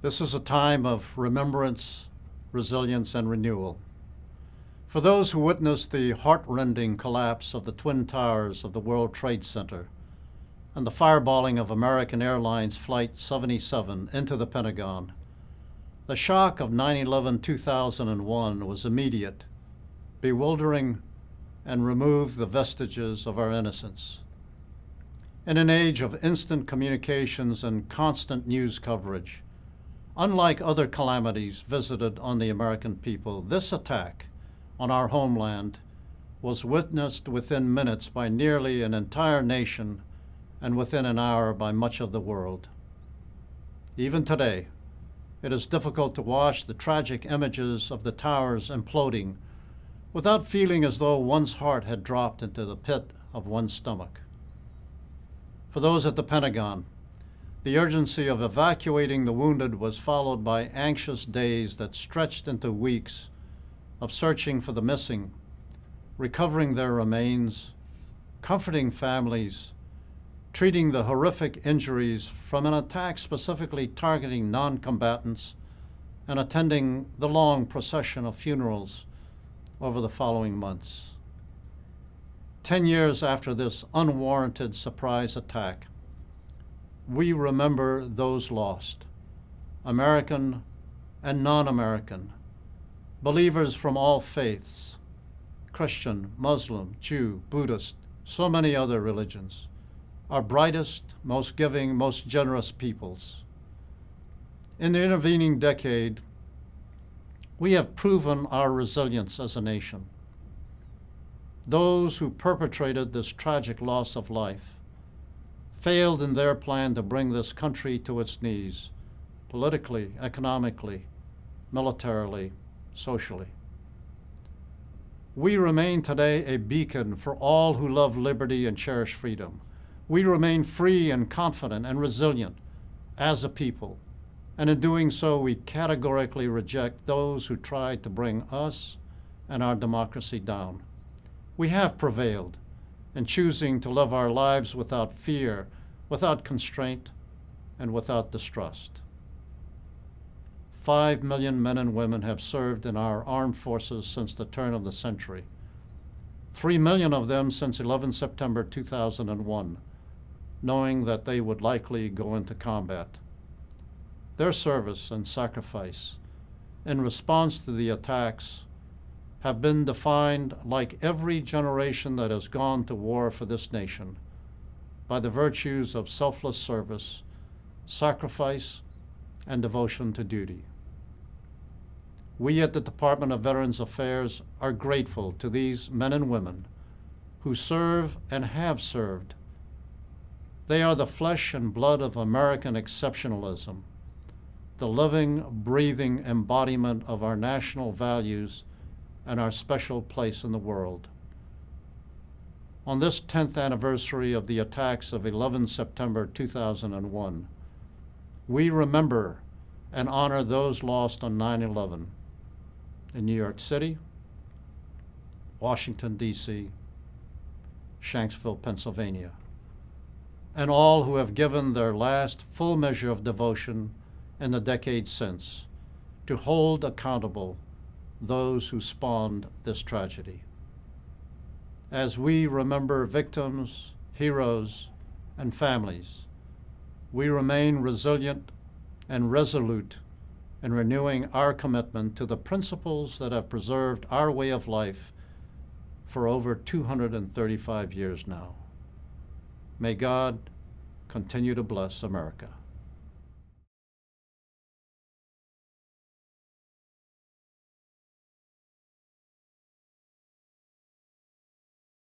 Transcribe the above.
This is a time of remembrance, resilience, and renewal. For those who witnessed the heart-rending collapse of the Twin Towers of the World Trade Center and the fireballing of American Airlines Flight 77 into the Pentagon, the shock of 9/11/2001 was immediate, bewildering, and removed the vestiges of our innocence. In an age of instant communications and constant news coverage, unlike other calamities visited on the American people, this attack on our homeland was witnessed within minutes by nearly an entire nation and within an hour by much of the world. Even today, it is difficult to watch the tragic images of the towers imploding without feeling as though one's heart had dropped into the pit of one's stomach. For those at the Pentagon, the urgency of evacuating the wounded was followed by anxious days that stretched into weeks of searching for the missing, recovering their remains, comforting families, treating the horrific injuries from an attack specifically targeting non-combatants, and attending the long procession of funerals over the following months. 10 years after this unwarranted surprise attack, we remember those lost, American and non-American, believers from all faiths, Christian, Muslim, Jew, Buddhist, so many other religions, our brightest, most giving, most generous peoples. In the intervening decade, we have proven our resilience as a nation. Those who perpetrated this tragic loss of life failed in their plan to bring this country to its knees, politically, economically, militarily, socially. We remain today a beacon for all who love liberty and cherish freedom. We remain free and confident and resilient as a people, and in doing so, we categorically reject those who try to bring us and our democracy down. We have prevailed in choosing to live our lives without fear, without constraint, and without distrust. 5 million men and women have served in our armed forces since the turn of the century. 3 million of them since 11 September 2001, knowing that they would likely go into combat. Their service and sacrifice in response to the attacks have been defined, like every generation that has gone to war for this nation, by the virtues of selfless service, sacrifice, and devotion to duty. We at the Department of Veterans Affairs are grateful to these men and women who serve and have served. They are the flesh and blood of American exceptionalism, the living, breathing embodiment of our national values and our special place in the world. On this 10th anniversary of the attacks of 11 September 2001, we remember and honor those lost on 9/11 in New York City, Washington, D.C., Shanksville, Pennsylvania, and all who have given their last full measure of devotion in the decades since to hold accountable those who spawned this tragedy. As we remember victims, heroes, and families, we remain resilient and resolute in renewing our commitment to the principles that have preserved our way of life for over 235 years now. May God continue to bless America.